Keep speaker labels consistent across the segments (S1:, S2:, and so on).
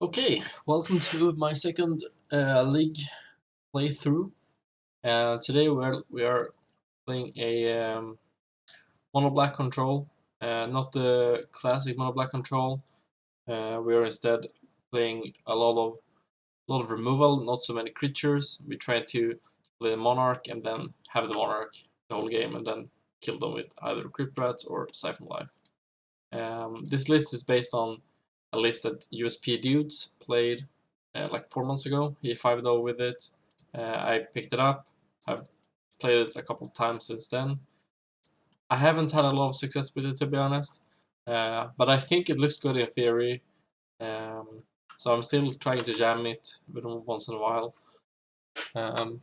S1: Okay, welcome to my second league playthrough. Today we are playing a Mono Black control, not the classic Mono Black control. We are instead playing a lot of removal, not so many creatures. We try to play the Monarch and then have the Monarch the whole game, and then kill them with either Crypt Rats or Siphon Life. This list is based on a list that USP Dudes played like 4 months ago. He 5-0 with it. I picked it up. I've played it a couple of times since then. I haven't had a lot of success with it, to be honest, but I think it looks good in theory. Um, so I'm still trying to jam it once in a while. Um,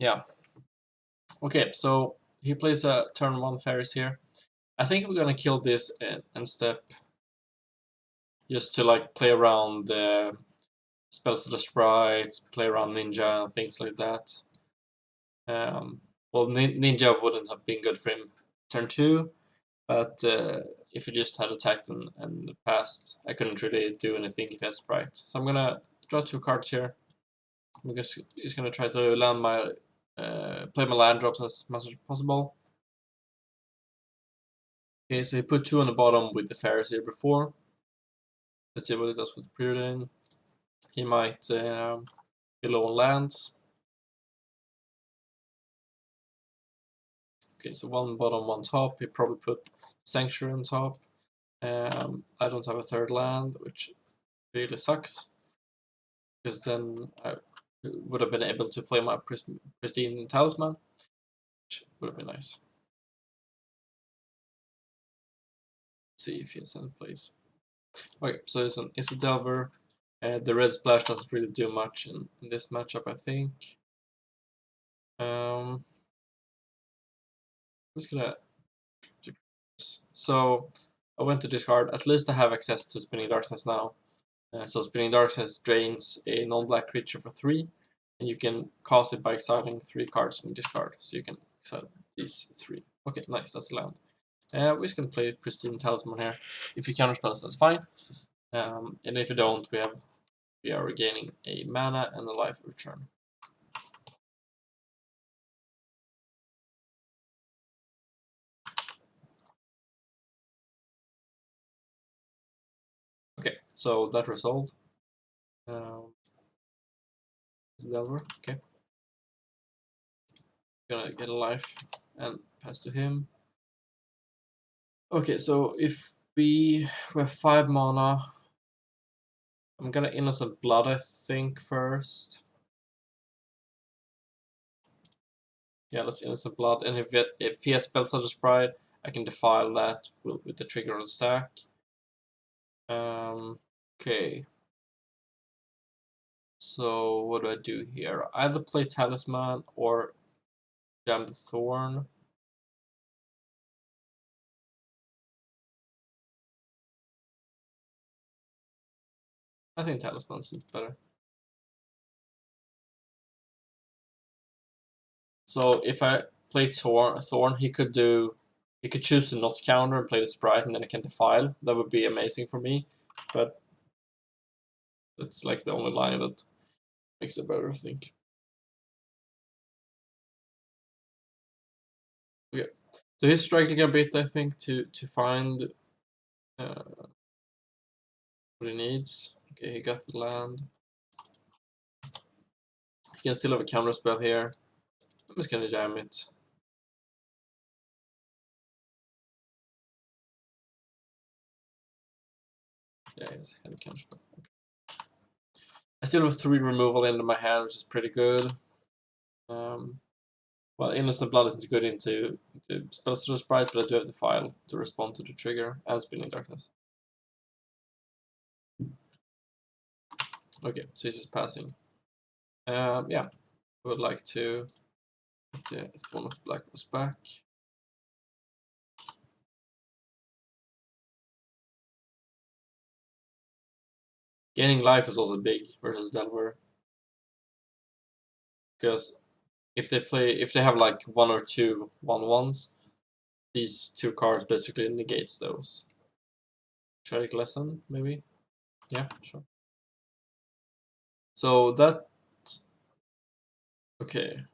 S1: yeah. Okay, so he plays a turn 1 Ferris here. I think we're gonna kill this and step just to like play around the spells to the sprites, play around ninja and things like that. Well, ninja wouldn't have been good for him turn 2, but if he just had attacked and passed, I couldn't really do anything if he had sprite. So I'm gonna draw 2 cards here. I'm just gonna try to land my play my land drops as much as possible. Okay, so he put 2 on the bottom with the Pharisee before. Let's see what he does with Preordain. He might be low on lands. Okay, so 1 bottom, 1 top. He probably put Sanctuary on top. I don't have a 3rd land, which really sucks, because then I would have been able to play my Pristine Talisman, which would have been nice. Let's see if he has any plays. Okay, so it's a Delver. The red splash doesn't really do much in this matchup, I think. I'm just gonna. So I went to discard. At least I have access to Spinning Darkness now. So Spinning Darkness drains a non-black creature for 3, and you can cast it by exiling 3 cards from discard. So you can exile these 3. Okay, nice, that's the land. We're just gonna play Pristine Talisman here. If you counterspell, that's fine. And if you don't, we are regaining a mana and a life return. Okay, so that resolved. Delver, okay. Gonna get a life and pass to him. Okay, so if we have 5 mana, I'm gonna Innocent Blood, I think, first. Yeah, let's Innocent Blood, and if he has Spells Such as Pride, I can defile that with the trigger on the stack. Okay. So what do I do here? Either play Talisman or jam the Thorn. I think Talisman seems better. So if I play Thorn, he could choose to not counter and play the Sprite, and then he can defile. That would be amazing for me, but that's like the only line that makes it better, I think. Okay, so he's struggling a bit, I think, to find what he needs. Okay, he got the land. He can still have a counter spell here. I'm just gonna jam it. Yeah, he's had a counter spell. Okay. I still have 3 removal into my hand, which is pretty good. Well, Innocent Blood isn't good into Spells to Sprite, but I do have the file to respond to the trigger and Spinning Darkness. Okay, so he's just passing. Yeah, I would like to get the Throne of Black was back. Gaining life is also big versus Delver, because if they have like 1 or 2 1/1s, these 2 cards basically negates those. Tragic Lesson, maybe? Yeah, sure. So that okay.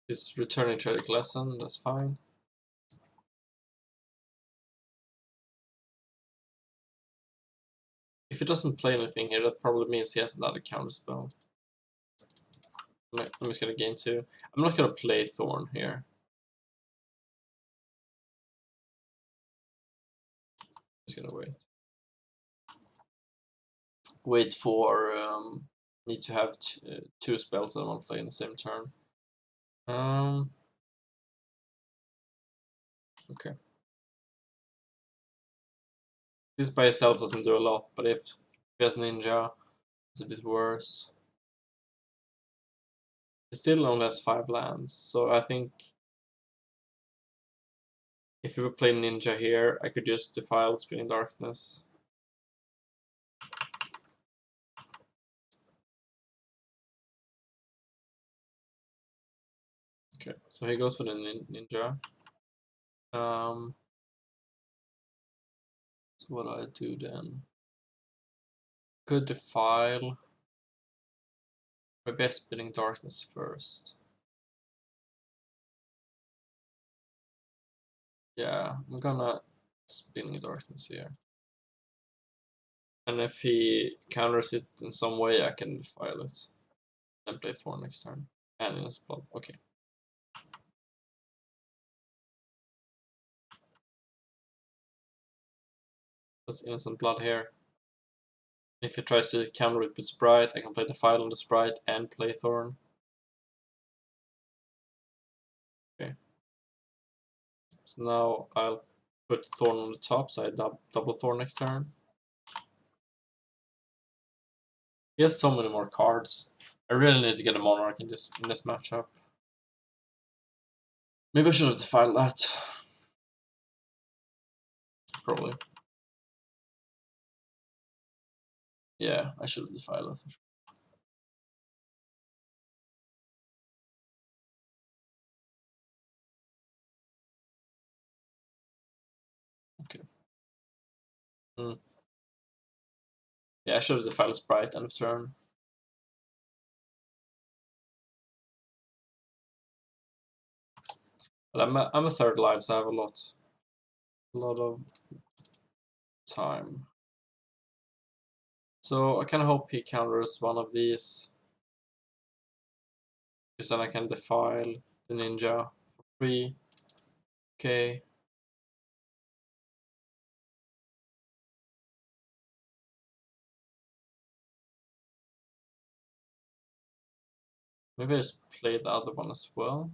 S1: He's returning Tragic Lesson, that's fine. If he doesn't play anything here, that probably means he has another counterspell. I'm just gonna gain 2. I'm not gonna play Thorn here. I'm just gonna wait. Wait for me to have 2 spells that I want to play in the same turn. Okay. This by itself doesn't do a lot, but if he has Ninja, it's a bit worse. He still only has 5 lands, so I think if we were playing Ninja here, I could just defile Spinning Darkness. Okay, so he goes for the Ninja. So what do I do then? Could defile. Maybe Spinning Darkness first. Yeah, I'm gonna Spinning Darkness here. And if he counters it in some way, I can defile it. And play Thorn next turn. And in his blood. Okay. That's Innocent Blood here. If he tries to counter it with Sprite, I can play Defile on the Sprite and play Thorn. Okay. So now I'll put Thorn on the top, so I double Thorn next turn. He has so many more cards. I really need to get a Monarch in this matchup. Maybe I should have defiled that. Probably. Yeah, I should have defiled that. Okay. Yeah, I should have defiled Sprite end of turn. But I'm a third life, so I have a lot of time. So I kind of hope he counters one of these. Because then I can defile the Ninja for free. Okay. Maybe I just play the other one as well.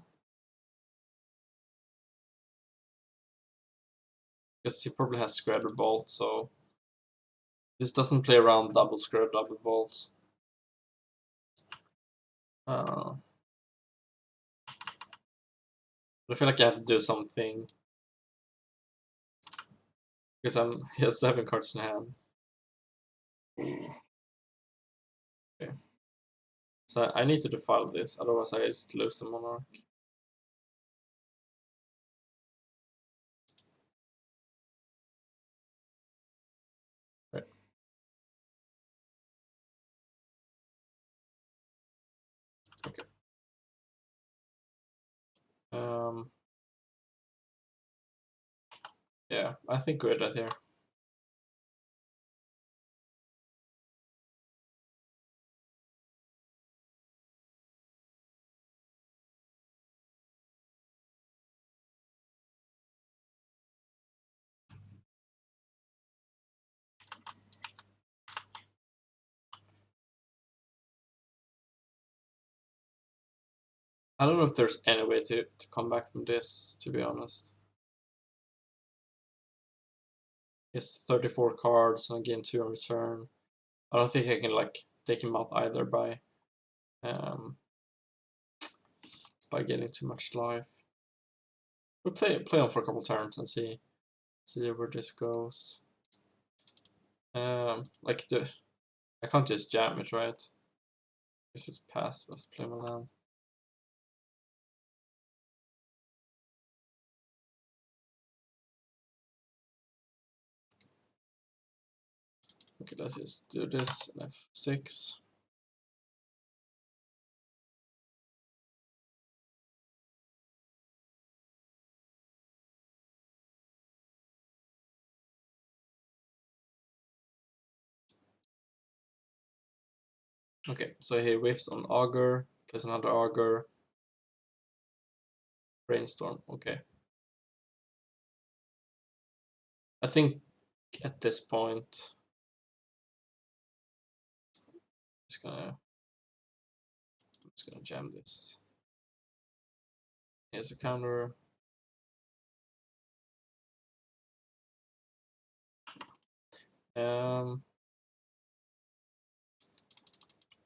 S1: Because he probably has Square Bolt, so this doesn't play around double Square, double Bolt. But I feel like I have to do something. Because he has 7 cards in hand. Okay. So I need to defile this, otherwise I just lose the Monarch. Right. Okay. Yeah, I think we're dead here. I don't know if there's any way to come back from this, to be honest. He has 34 cards and I gain 2 on return. I don't think I can like take him out either by getting too much life. We'll play on for a couple turns and see where this goes. I can't just jam it, right? Guess just pass, but play my land. Okay, let's just do this. F6. Okay, so he whiffs on Augur, plays another Augur. Brainstorm, okay. I think at this point, I'm just gonna jam this. Here's a counter.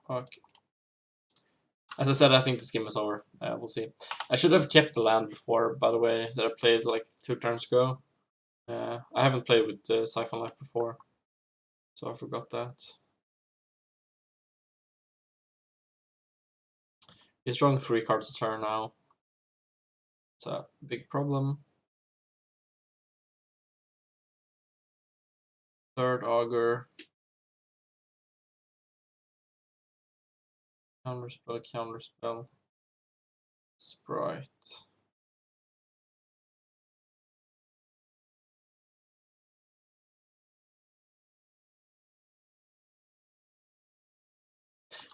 S1: Okay. As I said, I think this game is over. We'll see. I should have kept the land before, by the way, that I played like 2 turns ago. I haven't played with Siphon Life before, so I forgot that. He's drawing 3 cards a turn now. It's a big problem. Third Augur. Counterspell, counterspell. Sprite.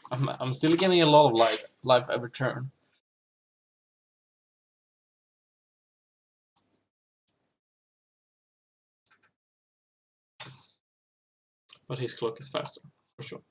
S1: I'm still getting a lot of life every turn. But his clock is faster, for sure.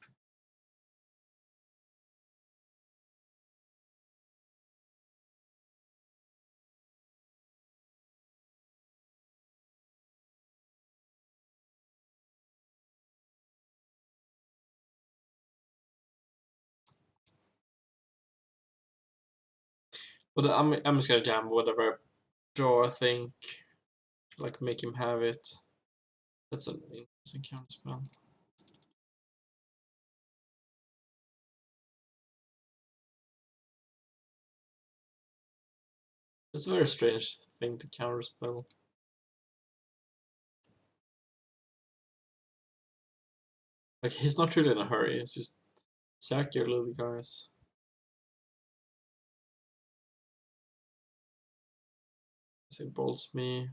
S1: But I'm just gonna jam whatever I draw, I think. Like, make him have it. That's an interesting counterspell. It's a very strange thing to counterspell. Like, he's not really in a hurry, it's just sack your little guys. So he bolts me.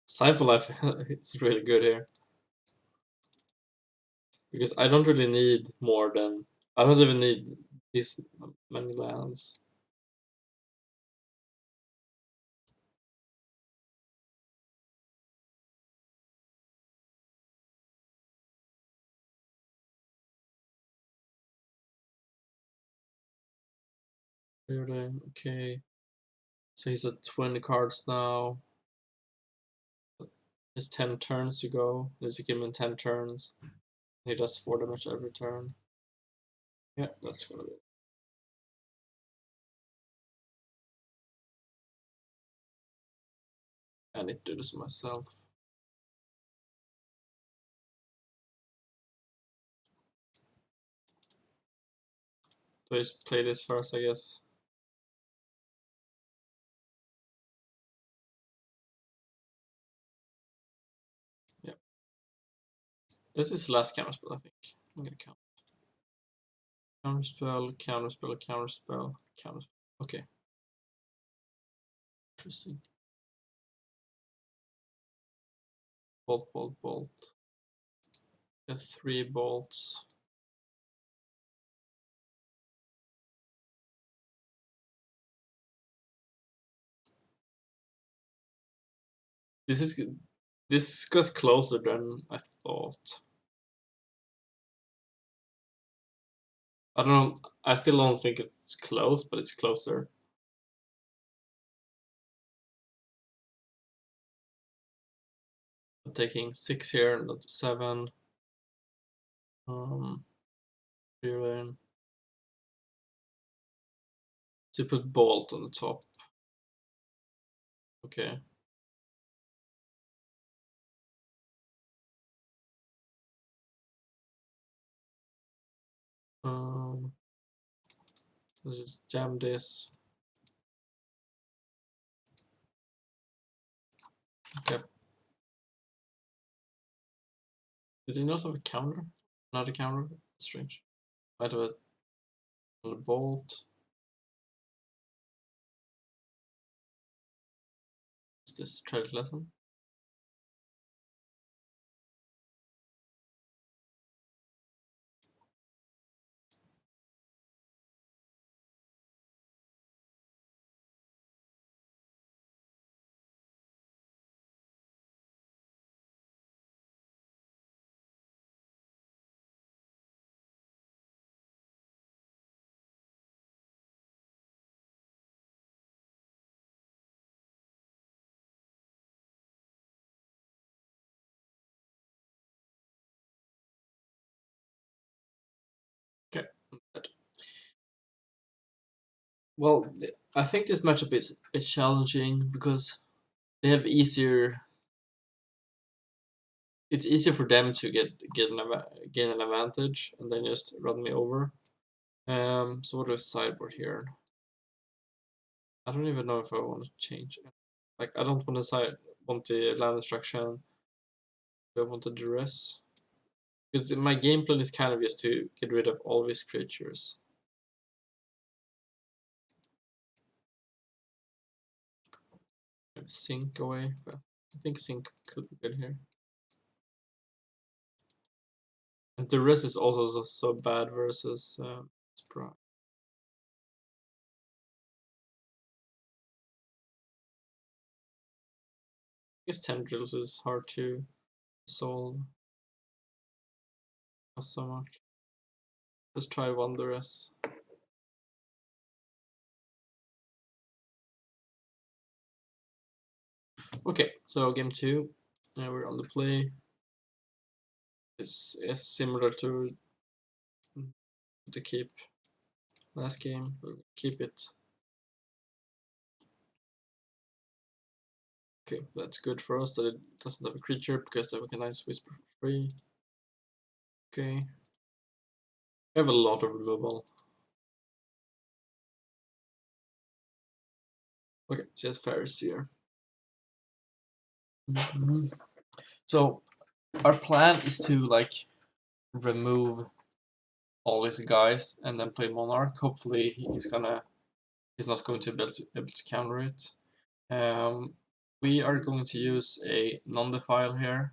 S1: Cypher Life is really good here. Because I don't really need more than... I don't even need this many lands. Okay. So he's at 20 cards now. He has 10 turns to go. Let's give him 10 turns. He does 4 damage every turn. Yeah, that's gonna be it. I need to do this myself. So I just play this first, I guess. Yeah. This is the last counterspell, I think. I'm gonna count. Counterspell, counterspell, counterspell, counterspell. Okay. Interesting. Bolt, bolt, bolt. Get 3 bolts. This got closer than I thought. I don't know. I still don't think it's close, but it's closer. I'm taking 6 here, not 7. Here then. To put bolt on the top. Okay. Let's just jam this. Okay. Did he not have a counter? Not a counter? Strange. Might have a bolt. this trade lesson. Okay. Well, I think this matchup is a bit challenging because they have easier. It's easier for them to gain an advantage and then just run me over. So what do I sideboard here? I don't even know if I want to change it. Like I don't want the land destruction. I want the duress. Because my game plan is kind of just to get rid of all these creatures. Sink away. But I think Sink could be good here. And the rest is also so bad versus Sprite. I guess Tendrils is hard to solve. Not so much. Let's try Wanderess. Okay, so game 2. Now we're on the play. It's similar to the keep last game. We'll keep it. Okay, that's good for us that it doesn't have a creature because then we can nice whisper for free. Okay. We have a lot of removal. Okay, so it's Ferris here. So our plan is to like remove all his guys and then play Monarch. Hopefully he's not going to be able to counter it. We are going to use a non-defile here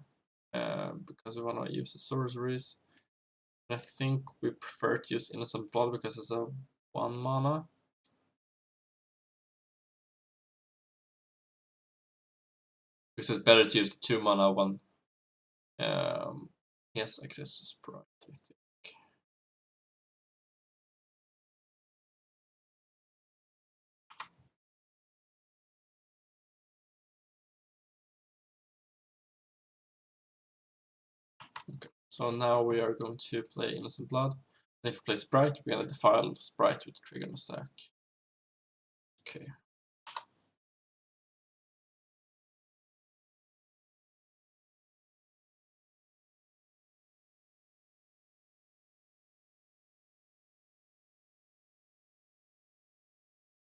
S1: because we want to use the sorceries. I think we prefer to use Innocent Blood because it's a 1 mana. Because it's better to use 2 mana when he has access to Sprite, I think. Okay, so now we are going to play Innocent Blood. And if we play Sprite, we're going to defile the Sprite with the trigger no stack. Okay.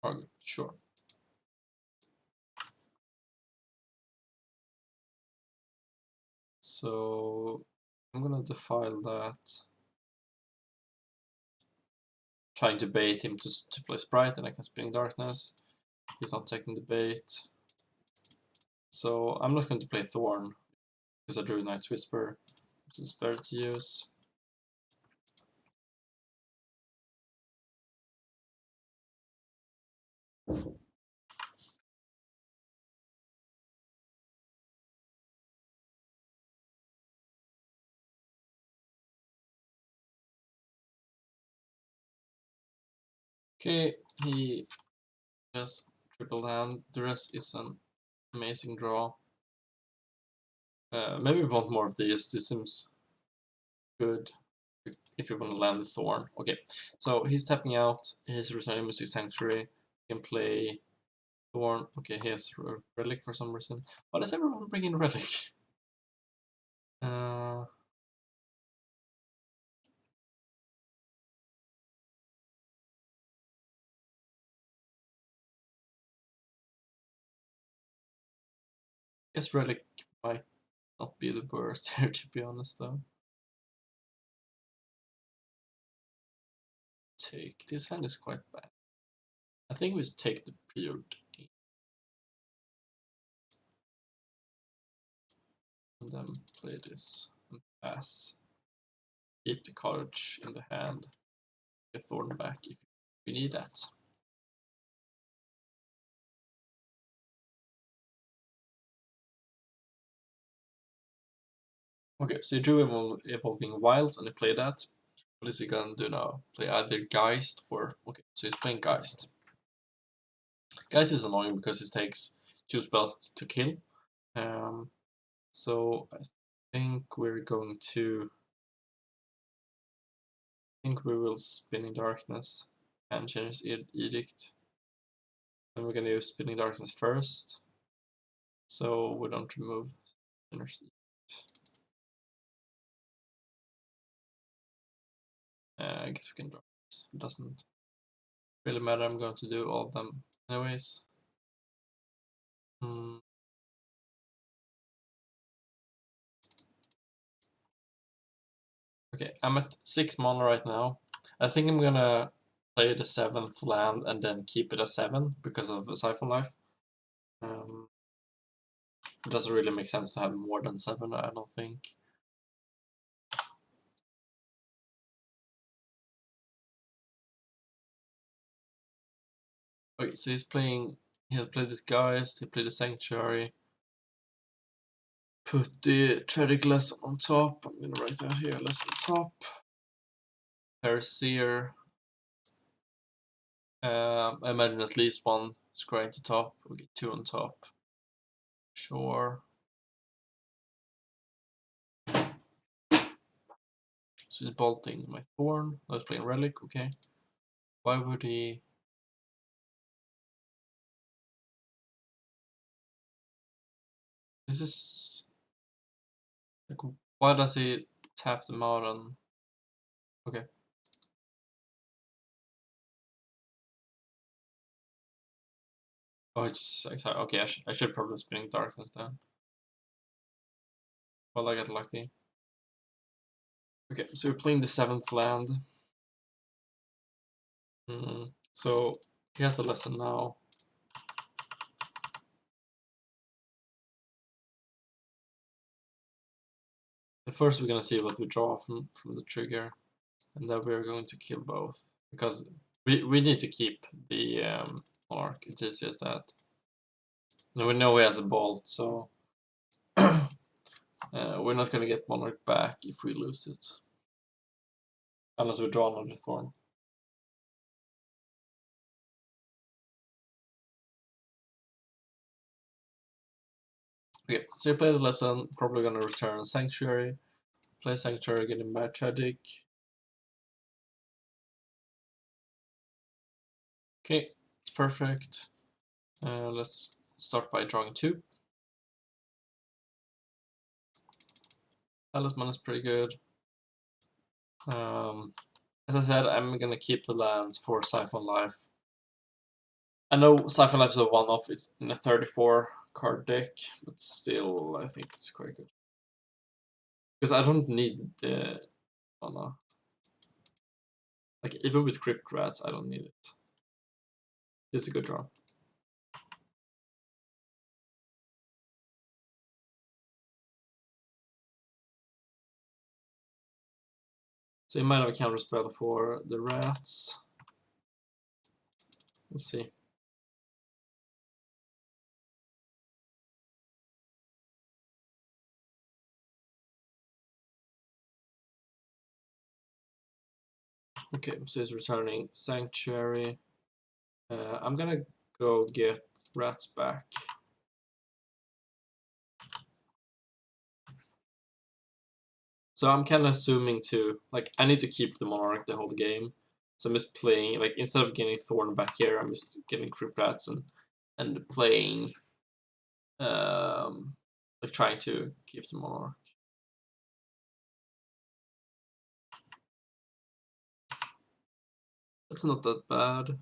S1: Okay, sure. So I'm gonna defile that. Trying to bait him to play Sprite, and I can Spinning Darkness. He's not taking the bait. So I'm not going to play Thorn because I drew Night's Whisper, which is better to use. Okay, he has triple hand. The rest is an amazing draw. Maybe we want more of these. This seems good if you want to land the Thorn. Okay, so he's tapping out. He's returning Mystic Sanctuary. He can play Thorn. Okay, he has Relic for some reason. Why does everyone bring in Relic? Uh, guess Relic might not be the worst here, to be honest, though. Take. This hand is quite bad. I think we take the preordain. and then play this and pass. Keep the cottage in the hand. Get Thorn back if we need that. Okay, so you drew Evolving Wilds and you play that. What is he gonna do now? Play either Geist or... Okay, so he's playing Geist. Geist is annoying because it takes 2 spells to kill. So I think we're going to... I think we will Spinning Darkness and change Edict. And we're gonna use Spinning Darkness first, so we don't remove Spinner's Edict. I guess we can drop this. It doesn't really matter, I'm going to do all of them anyways. Okay, I'm at 6 mana right now. I think I'm gonna play the 7th land and then keep it as 7 because of Siphon Life. It doesn't really make sense to have more than 7, I don't think. Okay, so he has played this Geist, he played the Sanctuary. Put the Tragic Less on top. I'm gonna write that here, Less on top. Paraseer. I imagine at least 1 scry at the top. We'll get 2 on top. Sure. So he's bolting my Thorn. I was playing Relic, okay. Why would he... This is... Like, why does he tap them out on... Okay. Oh, it's just... Okay, I should probably Spinning Darkness then. Well, I got lucky. Okay, so we're playing the 7th land. So he has a lesson now. First we're gonna see what we draw from the trigger, and then we're going to kill both because we need to keep the Monarch. It is just that. Now we know he has a bolt, so we're not gonna get Monarch back if we lose it, unless we draw another Thorn. Okay, so you play the lesson. Probably gonna return Sanctuary. Play Sanctuary, get him back Tragic. Okay, it's perfect. Let's start by drawing 2. Talisman is pretty good. As I said, I'm gonna keep the lands for Siphon Life. I know Siphon Life is a one-off, it's in a 34 card deck, but still I think it's quite good. Because I don't need the mana. Like, even with Crypt Rats, I don't need it. It's a good draw. So you might have a counter spell for the rats. Let's see. Okay, so he's returning Sanctuary. I'm gonna go get rats back. So I'm kind of assuming to, like, I need to keep the Monarch the whole game. So I'm just playing, like, instead of getting Thorn back here, I'm just getting Crypt Rats and playing, like, trying to keep the Monarch. That's not that bad.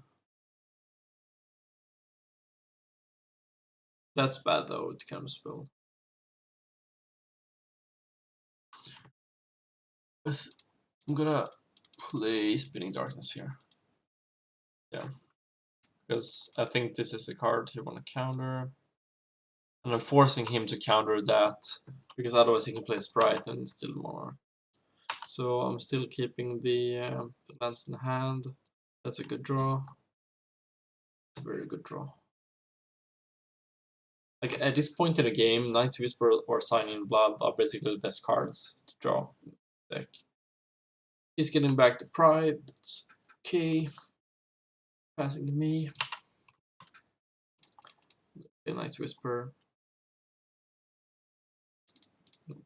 S1: That's bad, though, it can spell. I'm gonna play Spinning Darkness here. Yeah. Because I think this is a card you want to counter. And I'm forcing him to counter that, because otherwise he can play Sprite and still Monarch. So I'm still keeping the lands in hand. That's a good draw. It's a very good draw. Like at this point in the game, Knight's Whisper or Signing Blood are basically the best cards to draw in the deck. He's getting back to Pride. That's okay. Passing to me. Play Knight's Whisper.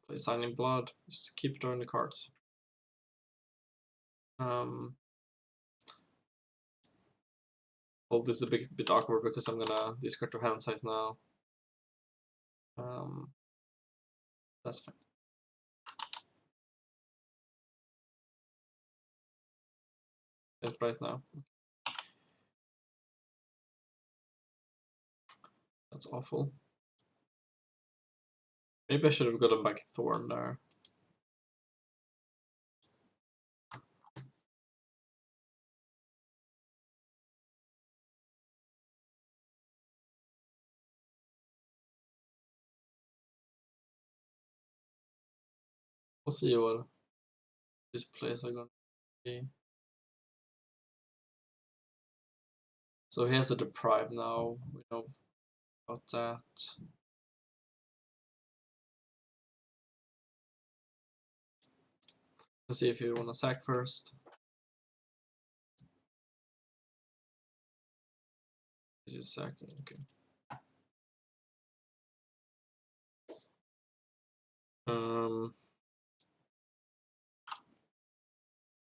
S1: Play Signing Blood. Just to keep drawing the cards. Oh, this is a bit awkward because I'm gonna discard to hand size now. That's fine. That's right now. That's awful. Maybe I should have gotten back Thorn there. We'll see what these plays are going to be. So he has a Deprive now. We know about that. Let's see if you want to sack first. He's just sacking, okay.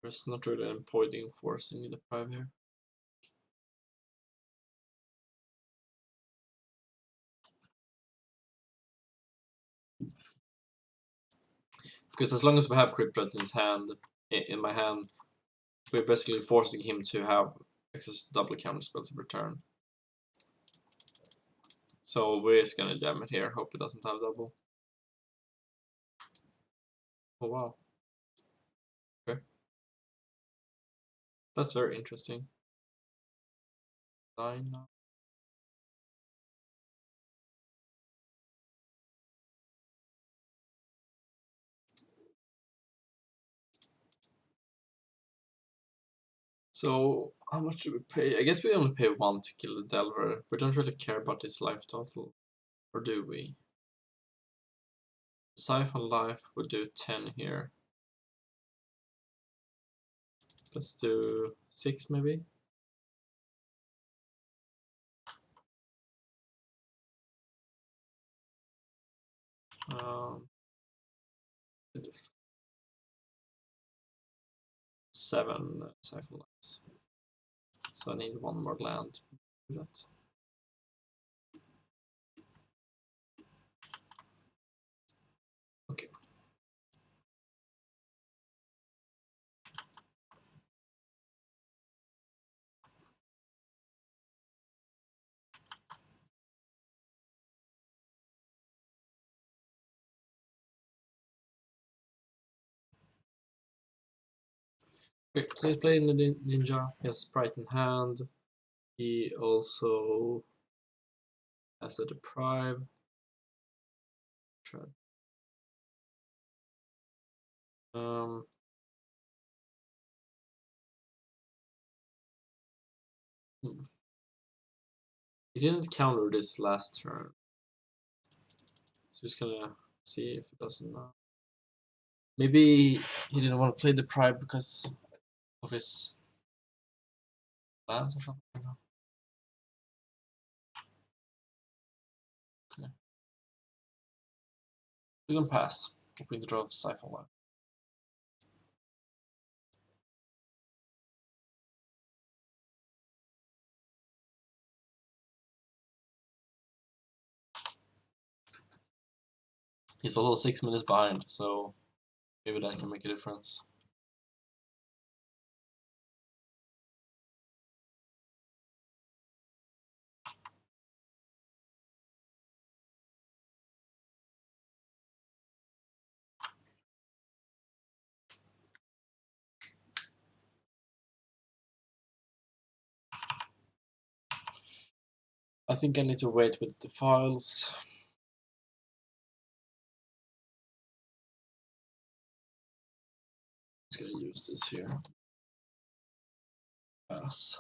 S1: There's not really an point in forcing the Deprive here. Because as long as we have Crypt Threat in his hand, in my hand, we're basically forcing him to have access to double counter spells in return. So we're just gonna jam it here, hope it doesn't have double. Oh wow. Okay. That's very interesting. 9 now. So how much should we pay? I guess we only pay 1 to kill the Delver. We don't really care about his life total. Or do we? Siphon life would do 10 here. Let's do 6 maybe. Um, 7 siphon lives. So I need 1 more land to do that. Okay. Okay, so he's playing the ninja. He has Sprite in hand. He also has a Deprive. Um, He didn't counter this last turn. So just gonna see if it doesn't now. Maybe he didn't want to play Deprive because of his plans or something. Okay. We can pass. Hoping to draw Siphon Life. He's a little 6 minutes behind, so maybe that can make a difference. I think I need to wait with the files. just gonna use this here. Yes.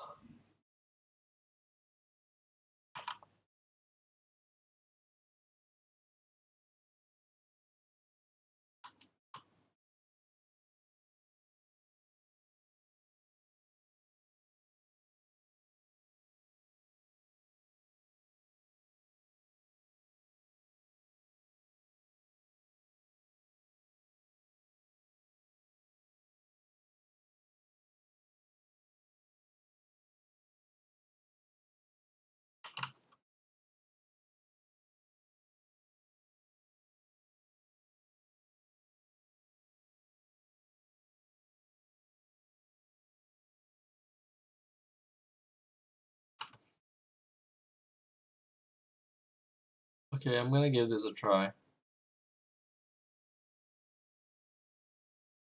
S1: Okay, I'm gonna give this a try.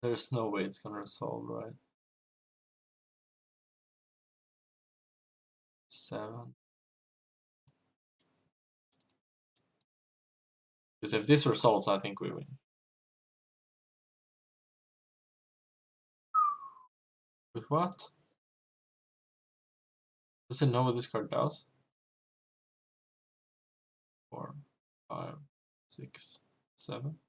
S1: There's no way it's gonna resolve, right? 7. Because if this resolves, I think we win. With what? Does it know what this card does? 4, 5, 6, 7.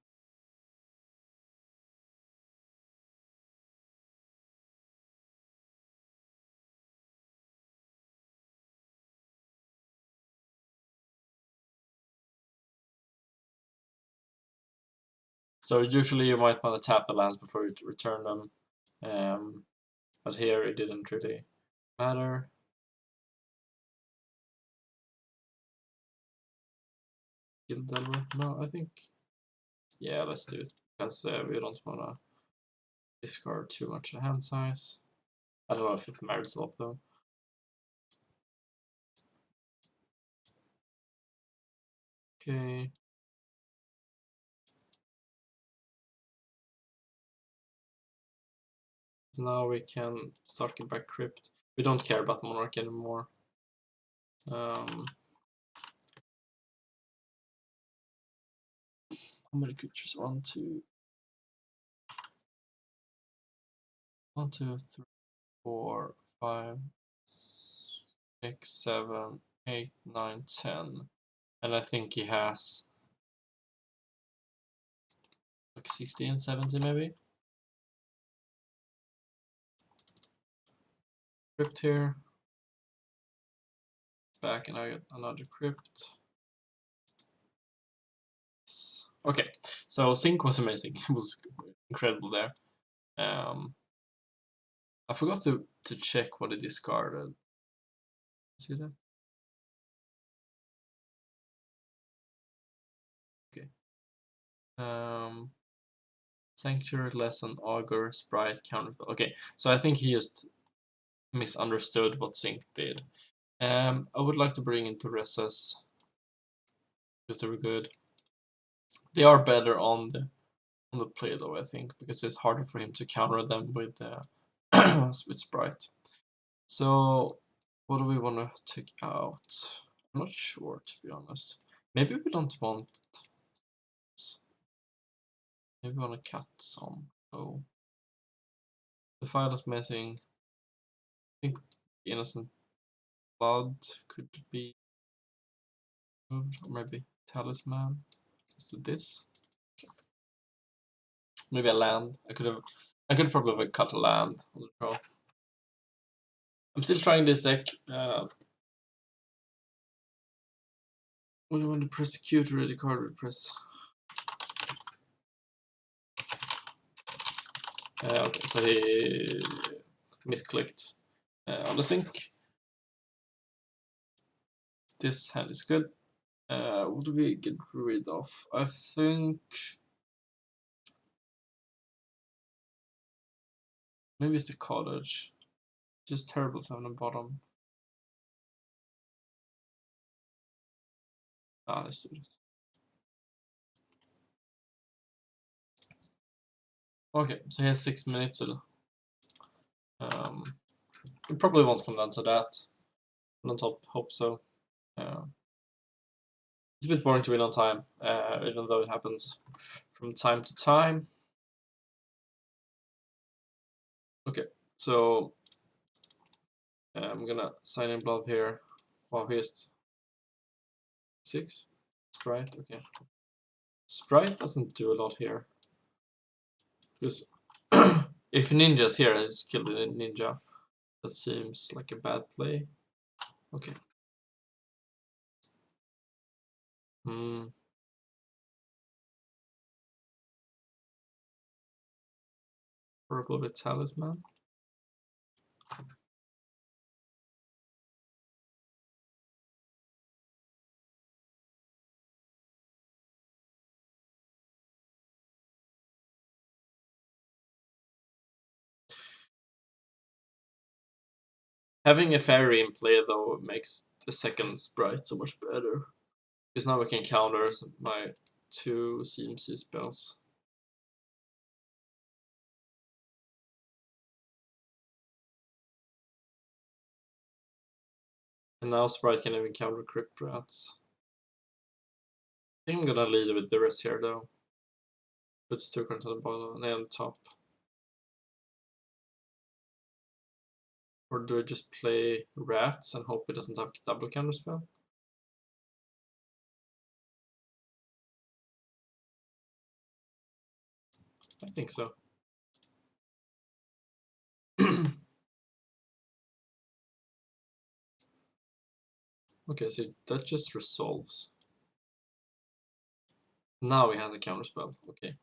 S1: So usually you might want to tap the lands before you return them. But here it didn't really matter. Guild Delver? No, I think... Yeah, let's do it. Because we don't want to discard too much hand size. I don't know if it merits a lot though. Okay. So now we can start getting back Crypt. We don't care about Monarch anymore. How many creatures? 1, 2, 1, 2, 3, 4, 5, 6, 7, 8, 9, 10. And I think he has like 16, 17 maybe. Crypt here. Back and I get another Crypt. Yes. Okay, so Sync was amazing. It was incredible there. I forgot to check what it discarded. See that? Okay. Sanctuary, Lesson, Augur, Sprite, Counterspell. Okay, so I think he just misunderstood what Sync did. I would like to bring into Recess because they were good. They are better on the play though, I think, because it's harder for him to counter them with with Sprite. So what do we want to take out? I'm not sure, to be honest. Maybe we don't want... Maybe we want to cut some. Oh. The file is missing. I think Innocent Blood could be moved, or maybe Talisman. Let's do this. Okay. Maybe a land. I could probably cut a land on the draw. I'm still trying this deck. What do you want to press? Q to ready card press. Okay, so he misclicked on the sync. This hand is good. What do we get rid of? I think maybe it's the cottage. Just terrible to have on the bottom. Let's do this. Okay, so he has 6 minutes. It probably won't come down to that. On top, hope so. It's a bit boring to win on time, even though it happens from time to time. Okay, so I'm gonna sign in blood here. Wow, here's 6. Sprite, okay. Sprite doesn't do a lot here. Because if ninja's here, I just kill the ninja. That seems like a bad play. Okay. Purple with talisman. Having a fairy in play though makes the second sprite so much better. Because now we can counter my 2 CMC spells. And now sprite can even counter crypt rats. I think I'm gonna lead with the rest here though. Puts 2 cards on the bottom and on the top. Or do I just play rats and hope it doesn't have double counter spell? I think so. Okay, so that just resolves. Now he has a counter spell. Okay.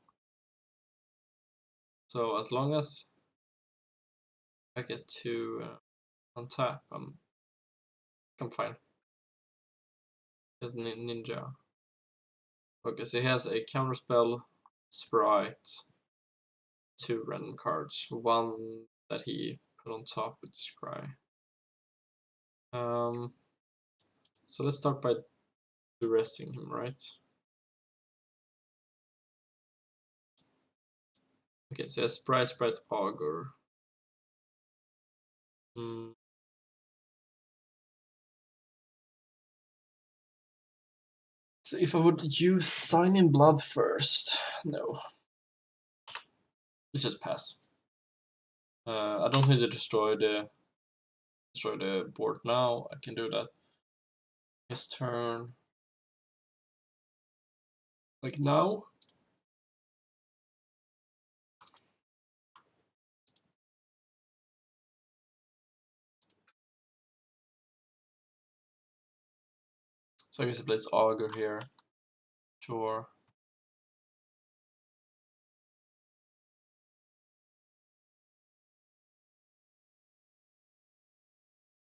S1: So as long as I get to untap, I'm fine. As ninja. Okay, so he has a counterspell, sprite, 2 random cards, 1 that he put on top with the scry. So let's start by duressing him, right? Okay, so he has sprite, augur. So if I would use sign in blood first, no. Let's just pass. I don't need to destroy the board now. I can do that his turn. Like now. So I guess I place augur here. Sure.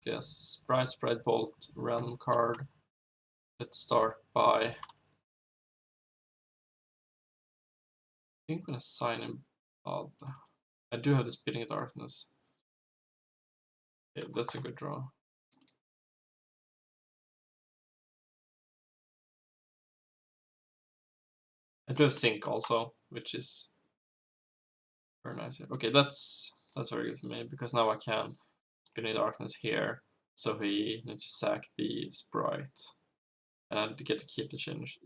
S1: Yes, sprite, bolt, random card. Let's start by. I think I'm gonna sign in blood. I do have the Spitting Darkness. Yeah, that's a good draw. I do have Sync also, which is very nice. Okay, that's very good for me because now I can Spitting Darkness here, so he needs to sack the sprite, and I get to keep the change.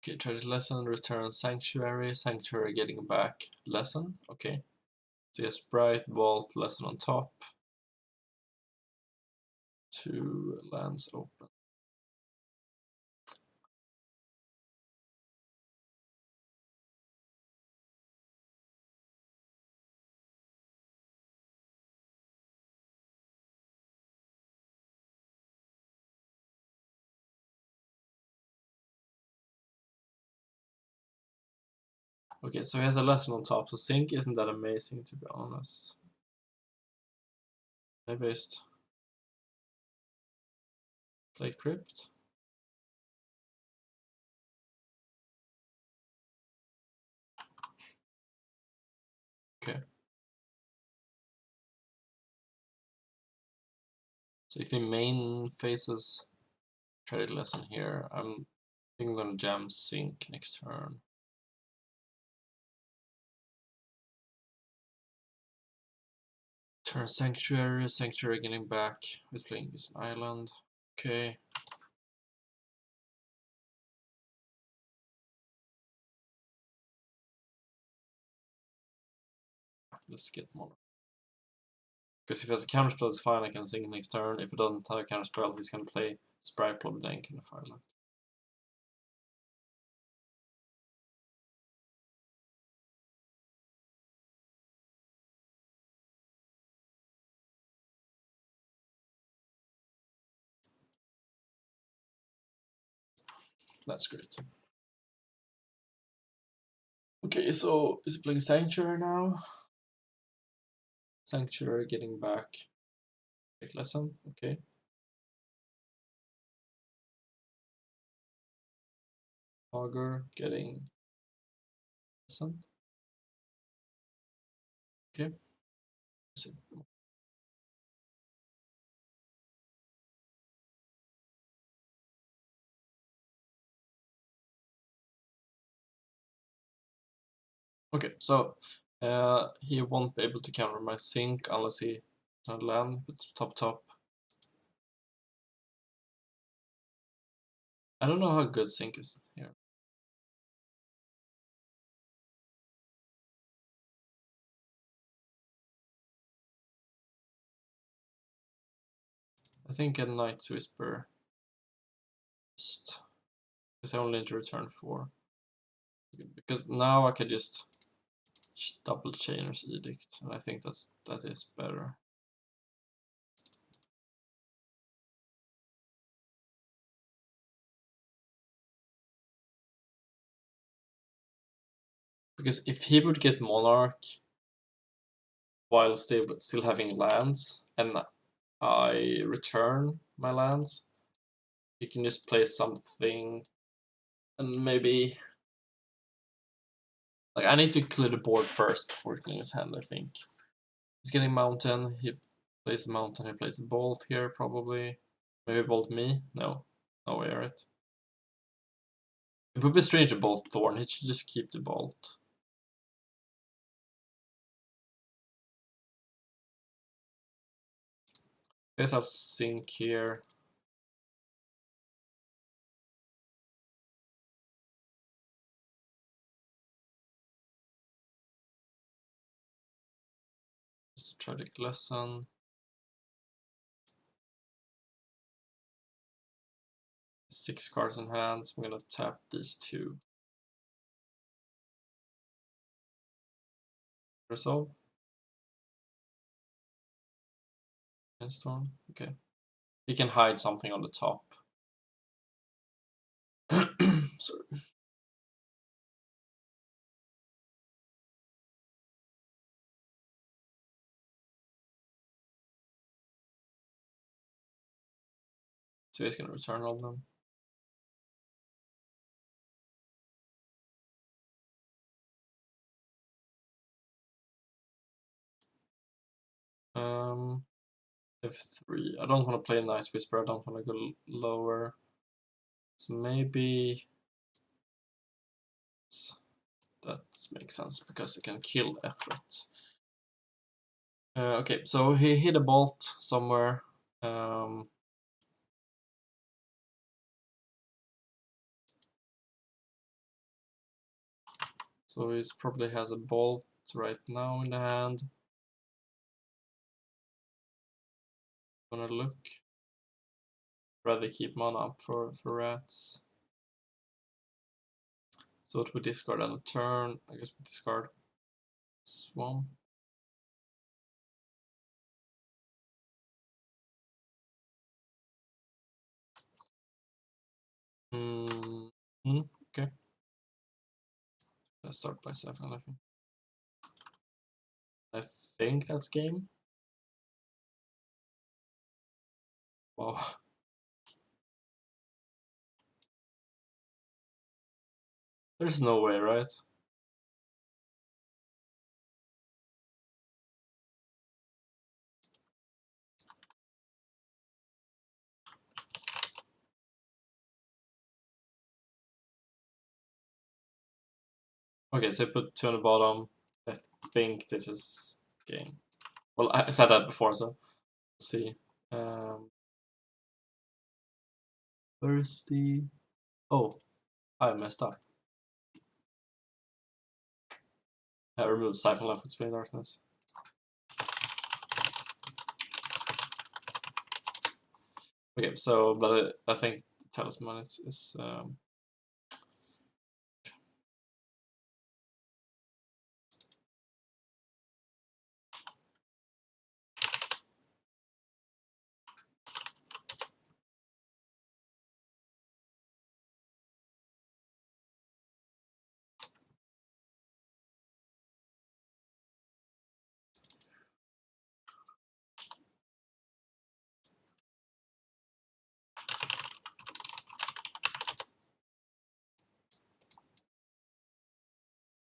S1: Okay, try to lesson, return sanctuary, getting back lesson. Okay, so yeah, sprite, bolt, lesson on top. 2 lands open. Okay, so he has a lesson on top, so sync isn't that amazing to be honest. Maybe just play crypt. Okay. So if he main faces trade lesson here, I'm thinking I'm gonna jam sync next turn. Turn Sanctuary, Sanctuary getting back. Who's playing this island? Okay. Let's get Mono. Because if he has a counterspell, it's fine, I can sing next turn. If he doesn't have a counterspell, he's gonna play Sprite Blob Dank in the Firelight. That's great. Okay, so is he playing Sanctuary now? Sanctuary getting back. Take lesson, okay. Augur getting lesson. Okay. Okay, so he won't be able to counter my sync unless he land. It's top. I don't know how good sync is here. I think a Knight's Whisper just because I only need to return 4. Because now I can just double Chainer's Edict, and I think that is better. Because if he would get Monarch while still having lands, and I return my lands, he can just play something, and maybe like I need to clear the board first before clearing his hand. I think he's getting Mountain. He plays the Mountain. He plays the Bolt here probably. Maybe Bolt me. No way, right? It would be strange to Bolt Thorn. He should just keep the Bolt. Guess I'll sink here. Just a tragic lesson. 6 cards in hand, so I'm gonna tap these 2. Resolve. Storm. Okay. He can hide something on the top. Sorry. So he's gonna return all of them. F3. I don't want to play a Nice Whisper. I don't want to go lower. So maybe that makes sense because it can kill a threat. Okay, so he hit a bolt somewhere. So he probably has a bolt right now in the hand. Gonna look. Rather keep mana up for rats. So what we discard on a turn? I guess we discard Swamp. Okay. Let's start by 7. I think that's game. Wow. There's no way, right? Okay, so I put 2 on the bottom. I think this is game. Well, I said that before, so let's see. Where is the... Oh, I messed up. I removed Siphon left with Spin Darkness. Okay, so, but I think the Talisman is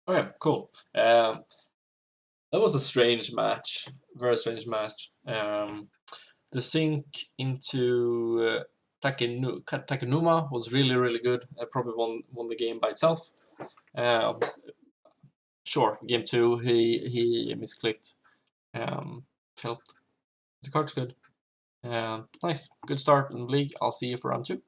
S1: okay, cool. That was a strange match, very strange match. The sync into Takenuma was really good. I probably won the game by itself. Um, sure, game 2 he misclicked. Felt the card's good. Nice, good start in the league. I'll see you for round 2.